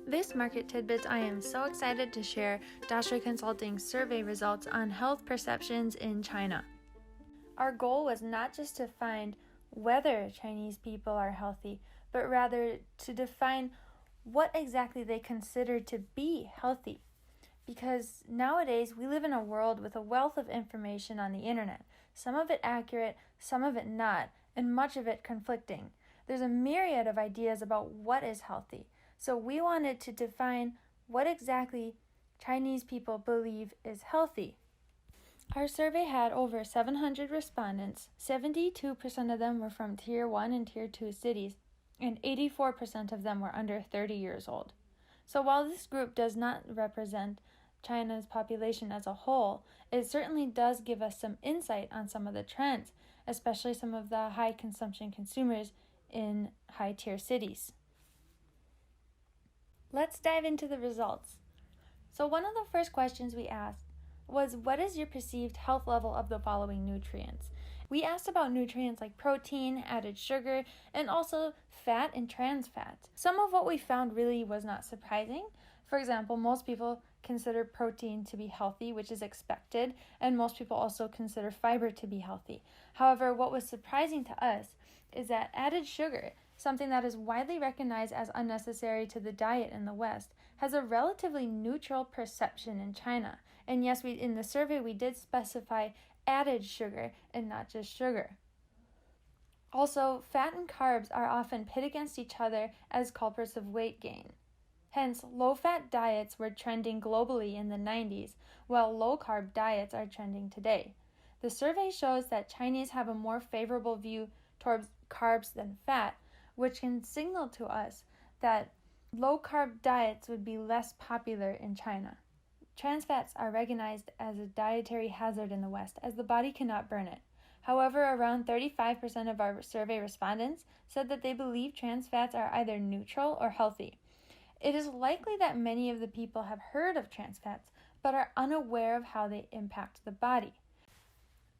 This Market Tidbits, I am so excited to share Daxue Consulting's survey results on health perceptions in China. Our goal was not just to find whether Chinese people are healthy, but rather to define what exactly they consider to be healthy. Because nowadays we live in a world with a wealth of information on the internet, some of it accurate, some of it not, and much of it conflicting. There's a myriad of ideas about what is healthy. So we wanted to define what exactly Chinese people believe is healthy. Our survey had over 700 respondents. 72% of them were from Tier 1 and Tier 2 cities, and 84% of them were under 30 years old. So while this group does not represent China's population as a whole, it certainly does give us some insight on some of the trends, especially some of the high consumption consumers in high-tier cities. Let's dive into the results. So one of the first questions we asked was, what is your perceived health level of the following nutrients? We asked about nutrients like protein, added sugar, and also fat and trans fats. Some of what we found really was not surprising. For example, most people consider protein to be healthy, which is expected, and most people also consider fiber to be healthy. However, what was surprising to us is that added sugar, something that is widely recognized as unnecessary to the diet in the West, has a relatively neutral perception in China. And yes, in the survey we did specify added sugar and not just sugar. Also, fat and carbs are often pit against each other as culprits of weight gain. Hence, low-fat diets were trending globally in the 90s, while low-carb diets are trending today. The survey shows that Chinese have a more favorable view towards carbs than fat, which can signal to us that low-carb diets would be less popular in China. Trans fats are recognized as a dietary hazard in the West, as the body cannot burn it. However, around 35% of our survey respondents said that they believe trans fats are either neutral or healthy. It is likely that many of the people have heard of trans fats, but are unaware of how they impact the body.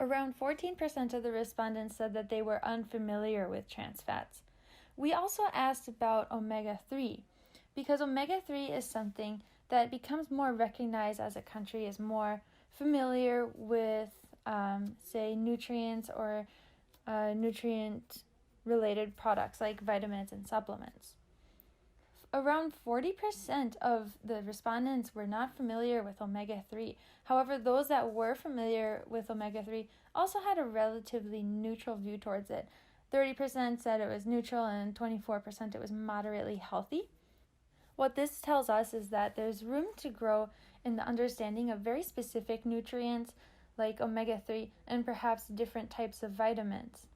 Around 14% of the respondents said that they were unfamiliar with trans fats. We also asked about omega-3, because omega-3 is something that becomes more recognized as a country is more familiar with, say, nutrients or nutrient-related products like vitamins and supplements. Around 40% of the respondents were not familiar with omega-3. However, those that were familiar with omega-3 also had a relatively neutral view towards it. 30% said it was neutral and 24% it was moderately healthy. What this tells us is that there's room to grow in the understanding of very specific nutrients like omega-3 and perhaps different types of vitamins.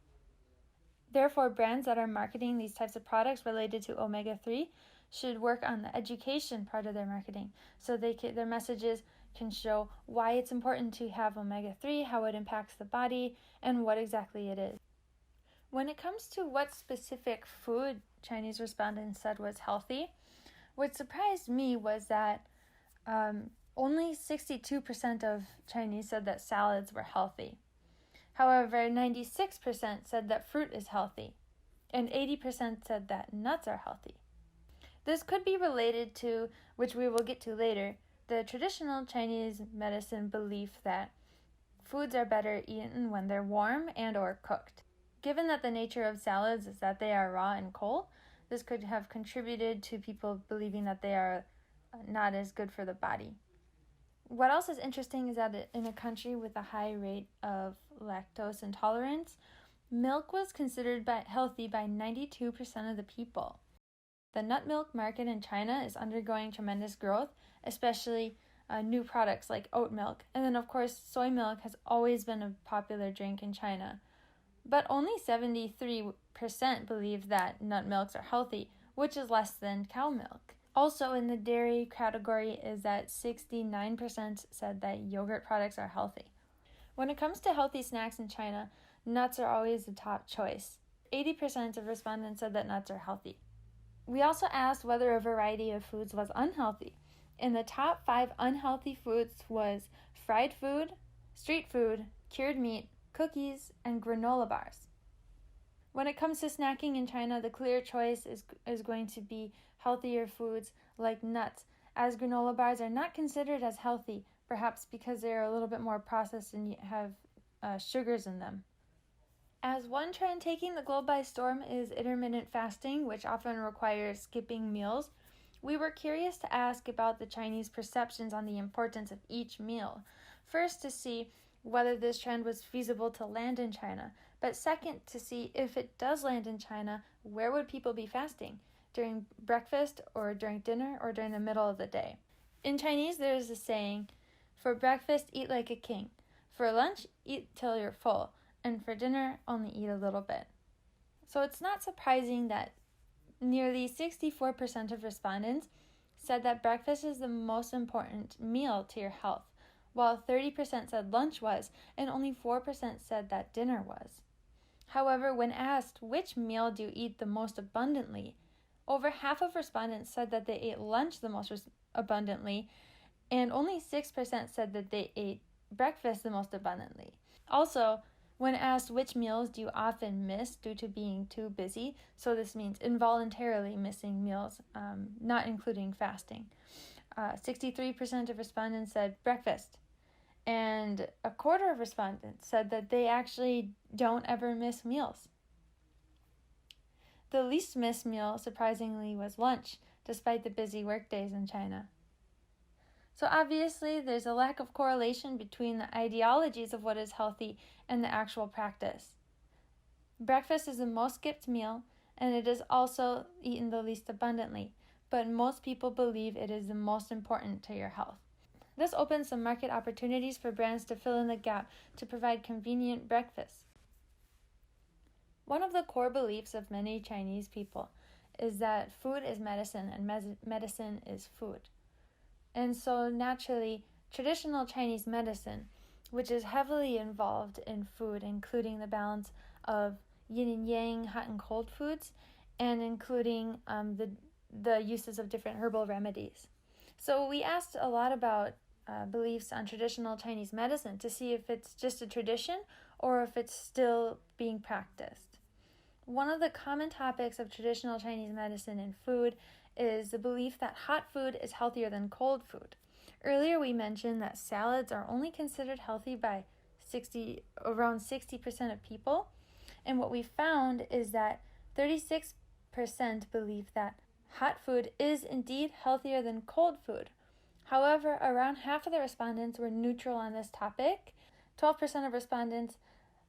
Therefore, brands that are marketing these types of products related to omega-3 should work on the education part of their marketing so their messages can show why it's important to have omega-3, how it impacts the body, and what exactly it is. When it comes to what specific food Chinese respondents said was healthy, what surprised me was that only 62% of Chinese said that salads were healthy. However, 96% said that fruit is healthy, and 80% said that nuts are healthy. This could be related to, which we will get to later, the traditional Chinese medicine belief that foods are better eaten when they're warm and or cooked. Given that the nature of salads is that they are raw and cold, this could have contributed to people believing that they are not as good for the body. What else is interesting is that in a country with a high rate of lactose intolerance, milk was considered healthy by 92% of the people. The nut milk market in China is undergoing tremendous growth, especially new products like oat milk. And then, of course, soy milk has always been a popular drink in China. But only 73% believe that nut milks are healthy, which is less than cow milk. Also in the dairy category is that 69% said that yogurt products are healthy. When it comes to healthy snacks in China, nuts are always the top choice. 80% of respondents said that nuts are healthy. We also asked whether a variety of foods was unhealthy. In the top 5 unhealthy foods was fried food, street food, cured meat, cookies, and granola bars. When it comes to snacking in China, the clear choice is going to be healthier foods like nuts, as granola bars are not considered as healthy, perhaps because they're a little bit more processed and have sugars in them. As one trend taking the globe by storm is intermittent fasting, which often requires skipping meals, we were curious to ask about the Chinese perceptions on the importance of each meal. First, to see whether this trend was feasible to land in China, but second, to see if it does land in China, where would people be fasting? During breakfast, or during dinner, or during the middle of the day? In Chinese, there is a saying, for breakfast, eat like a king. For lunch, eat till you're full. And for dinner, only eat a little bit. So it's not surprising that nearly 64% of respondents said that breakfast is the most important meal to your health, while 30% said lunch was, and only 4% said that dinner was. However, when asked which meal do you eat the most abundantly, over half of respondents said that they ate lunch the most abundantly, and only 6% said that they ate breakfast the most abundantly. Also, when asked which meals do you often miss due to being too busy, so this means involuntarily missing meals, not including fasting, 63% of respondents said breakfast, and a quarter of respondents said that they actually don't ever miss meals. The least missed meal, surprisingly, was lunch, despite the busy workdays in China. So obviously, there's a lack of correlation between the ideologies of what is healthy and the actual practice. Breakfast is the most skipped meal, and it is also eaten the least abundantly, but most people believe it is the most important to your health. This opens some market opportunities for brands to fill in the gap to provide convenient breakfast. One of the core beliefs of many Chinese people is that food is medicine and medicine is food. And so naturally, traditional Chinese medicine, which is heavily involved in food, including the balance of yin and yang, hot and cold foods, and including the uses of different herbal remedies. So we asked a lot about beliefs on traditional Chinese medicine to see if it's just a tradition or if it's still being practiced. One of the common topics of traditional Chinese medicine and food is the belief that hot food is healthier than cold food. Earlier we mentioned that salads are only considered healthy by around 60% of people, and what we found is that 36% believe that hot food is indeed healthier than cold food. However, around half of the respondents were neutral on this topic. 12% of respondents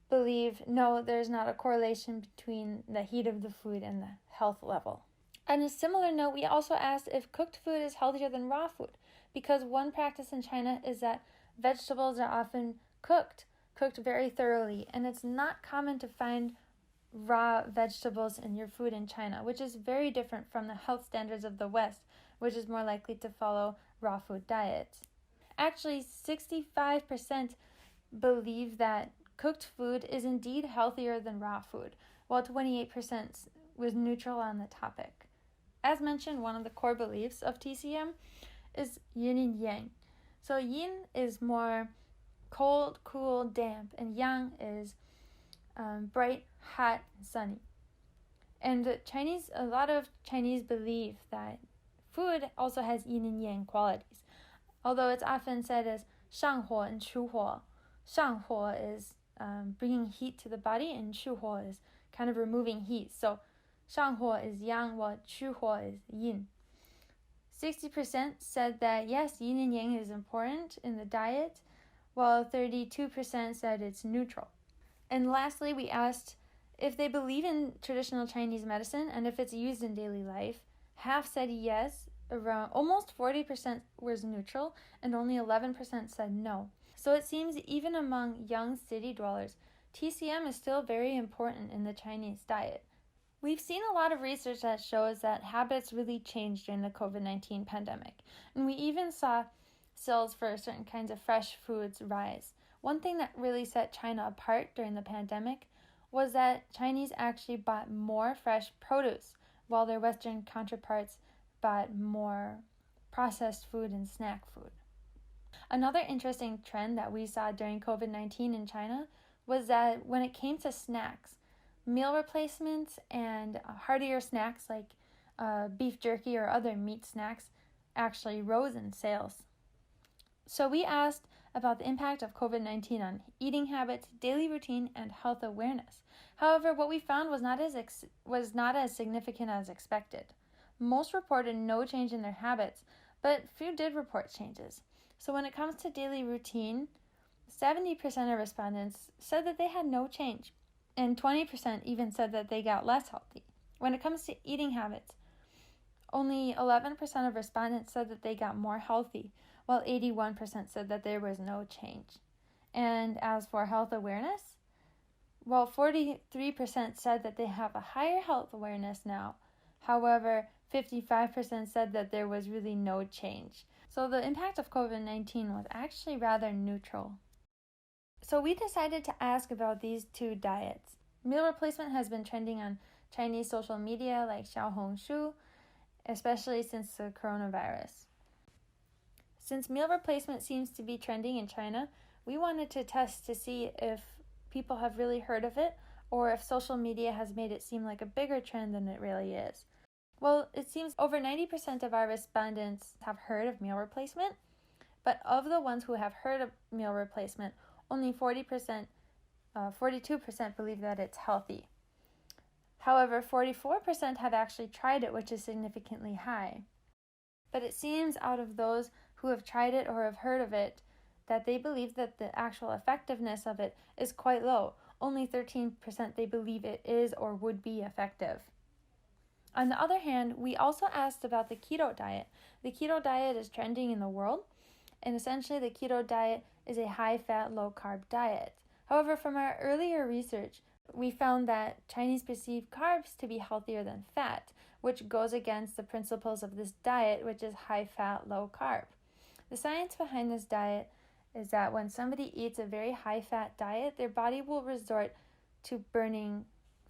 believe no, there's not a correlation between the heat of the food and the health level. On a similar note, we also asked if cooked food is healthier than raw food, because one practice in China is that vegetables are often cooked very thoroughly, and it's not common to find raw vegetables in your food in China, which is very different from the health standards of the West, which is more likely to follow raw food diets. Actually, 65% believe that cooked food is indeed healthier than raw food, while 28% was neutral on the topic. As mentioned, one of the core beliefs of TCM is yin and yang. So yin is more cold, cool, damp, and yang is bright, hot, and sunny. And a lot of Chinese believe that food also has yin and yang qualities, although it's often said as 上火 and 出火. 上火 is bringing heat to the body, and 出火 is kind of removing heat. So 上火 is yang, while 出火 is yin. 60% said that yes, yin and yang is important in the diet, while 32% said it's neutral. And lastly, we asked if they believe in traditional Chinese medicine and if it's used in daily life. Half said yes, around almost 40% was neutral, and only 11% said no. So it seems even among young city dwellers, TCM is still very important in the Chinese diet. We've seen a lot of research that shows that habits really changed during the COVID-19 pandemic, and we even saw sales for certain kinds of fresh foods rise. One thing that really set China apart during the pandemic was that Chinese actually bought more fresh produce, while their Western counterparts bought more processed food and snack food. Another interesting trend that we saw during COVID-19 in China was that when it came to snacks, Meal replacements and heartier snacks like beef jerky or other meat snacks actually rose in sales. So we asked about the impact of COVID-19 on eating habits, daily routine, and health awareness. However, what we found was not as significant as expected. Most reported no change in their habits, but few did report changes. So when it comes to daily routine, 70% of respondents said that they had no change, and 20% even said that they got less healthy. When it comes to eating habits, only 11% of respondents said that they got more healthy, while 81% said that there was no change. And as for health awareness, well, 43% said that they have a higher health awareness now. However, 55% said that there was really no change. So the impact of COVID-19 was actually rather neutral. So we decided to ask about these two diets. Meal replacement has been trending on Chinese social media like Xiaohongshu, especially since the coronavirus. Since meal replacement seems to be trending in China, we wanted to test to see if people have really heard of it or if social media has made it seem like a bigger trend than it really is. Well, it seems over 90% of our respondents have heard of meal replacement, but of the ones who have heard of meal replacement, only 42% believe that it's healthy. However, 44% have actually tried it, which is significantly high. But it seems out of those who have tried it or have heard of it, that they believe that the actual effectiveness of it is quite low. Only 13% they believe it is or would be effective. On the other hand, we also asked about the keto diet. The keto diet is trending in the world, and essentially the keto diet is a high-fat, low-carb diet. However, from our earlier research, we found that Chinese perceive carbs to be healthier than fat, which goes against the principles of this diet, which is high-fat, low-carb. The science behind this diet is that when somebody eats a very high-fat diet, their body will resort to burning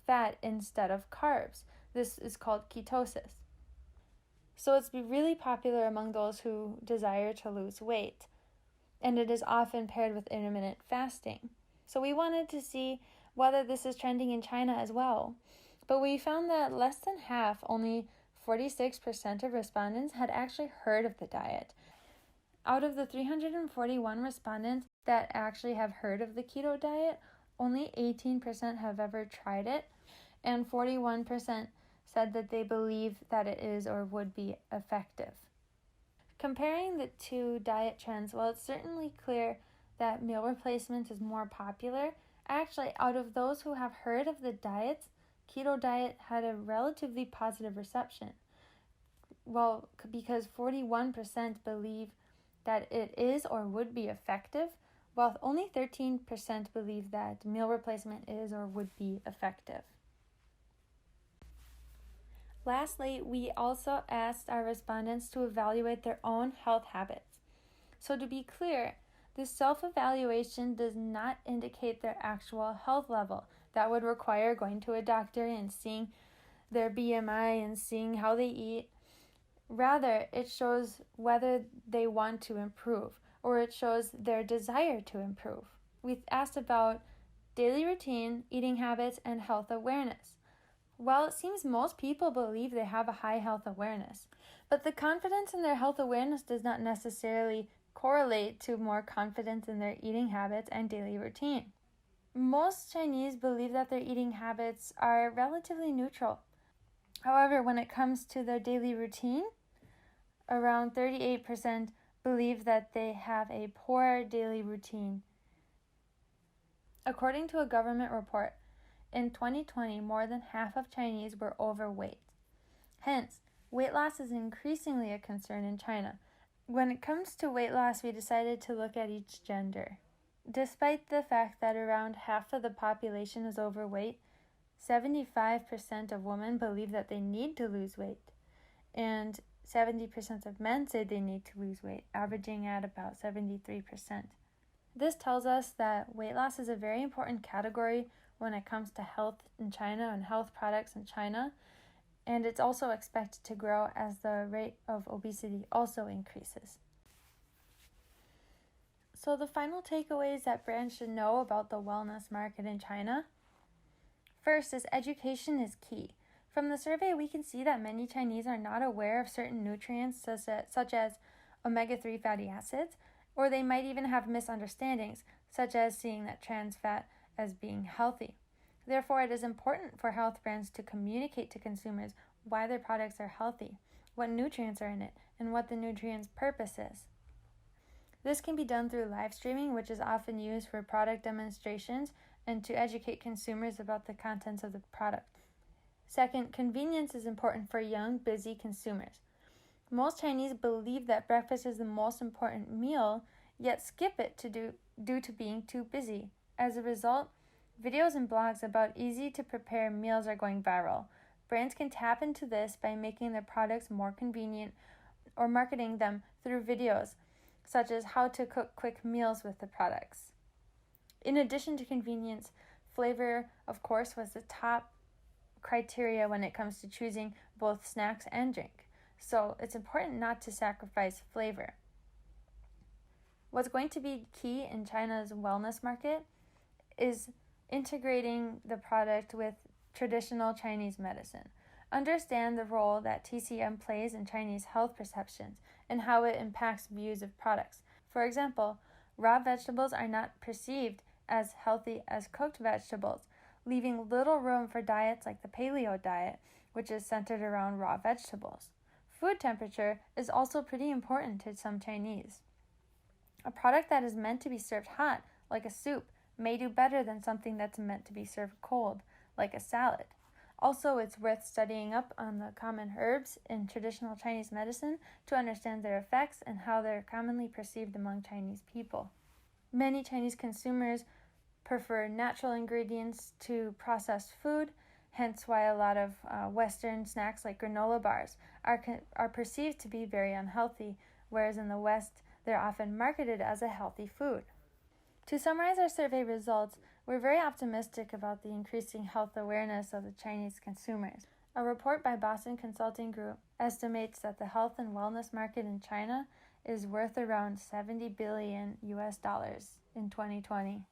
fat instead of carbs. This is called ketosis. So it's really popular among those who desire to lose weight, and it is often paired with intermittent fasting. So we wanted to see whether this is trending in China as well. But we found that less than half, only 46% of respondents, had actually heard of the diet. Out of the 341 respondents that actually have heard of the keto diet, only 18% have ever tried it, and 41% said that they believe that it is or would be effective. Comparing the two diet trends, well, it's certainly clear that meal replacement is more popular. Actually, out of those who have heard of the diets, keto diet had a relatively positive reception. Well, because 41% believe that it is or would be effective, while only 13% believe that meal replacement is or would be effective. Lastly, we also asked our respondents to evaluate their own health habits. So to be clear, this self-evaluation does not indicate their actual health level. That would require going to a doctor and seeing their BMI and seeing how they eat. Rather, it shows whether they want to improve, or it shows their desire to improve. We asked about daily routine, eating habits, and health awareness. Well, it seems most people believe they have a high health awareness, but the confidence in their health awareness does not necessarily correlate to more confidence in their eating habits and daily routine. Most Chinese believe that their eating habits are relatively neutral. However, when it comes to their daily routine, around 38% believe that they have a poor daily routine. According to a government report, in 2020, more than half of Chinese were overweight. Hence, weight loss is increasingly a concern in China. When it comes to weight loss, we decided to look at each gender. Despite the fact that around half of the population is overweight, 75% of women believe that they need to lose weight, and 70% of men say they need to lose weight, averaging at about 73%. This tells us that weight loss is a very important category when it comes to health in China and health products in China, and it's also expected to grow as the rate of obesity also increases. So the final takeaways that brands should know about the wellness market in China. First is education is key. From the survey, we can see that many Chinese are not aware of certain nutrients such as omega-3 fatty acids, or they might even have misunderstandings, such as seeing that trans fat as being healthy. Therefore, it is important for health brands to communicate to consumers why their products are healthy, what nutrients are in it, and what the nutrients' purpose is. This can be done through live streaming, which is often used for product demonstrations and to educate consumers about the contents of the product. Second, convenience is important for young, busy consumers. Most Chinese believe that breakfast is the most important meal, yet skip it due to being too busy. As a result, videos and blogs about easy-to-prepare meals are going viral. Brands can tap into this by making their products more convenient or marketing them through videos, such as how to cook quick meals with the products. In addition to convenience, flavor, of course, was the top criteria when it comes to choosing both snacks and drink. So it's important not to sacrifice flavor. What's going to be key in China's wellness market is integrating the product with traditional Chinese medicine. Understand the role that TCM plays in Chinese health perceptions and how it impacts views of products. For example, raw vegetables are not perceived as healthy as cooked vegetables, leaving little room for diets like the paleo diet, which is centered around raw vegetables. Food temperature is also pretty important to some Chinese. A product that is meant to be served hot, like a soup, may do better than something that's meant to be served cold, like a salad. Also, it's worth studying up on the common herbs in traditional Chinese medicine to understand their effects and how they're commonly perceived among Chinese people. Many Chinese consumers prefer natural ingredients to processed food, hence why a lot of Western snacks like granola bars are perceived to be very unhealthy, whereas in the West, they're often marketed as a healthy food. To summarize our survey results, we're very optimistic about the increasing health awareness of the Chinese consumers. A report by Boston Consulting Group estimates that the health and wellness market in China is worth around $70 billion in 2020.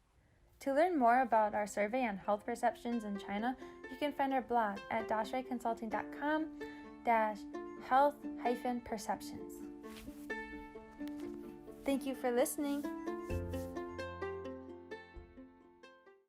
To learn more about our survey on health perceptions in China, you can find our blog at dashueconsulting.com/health-perceptions. Thank you for listening.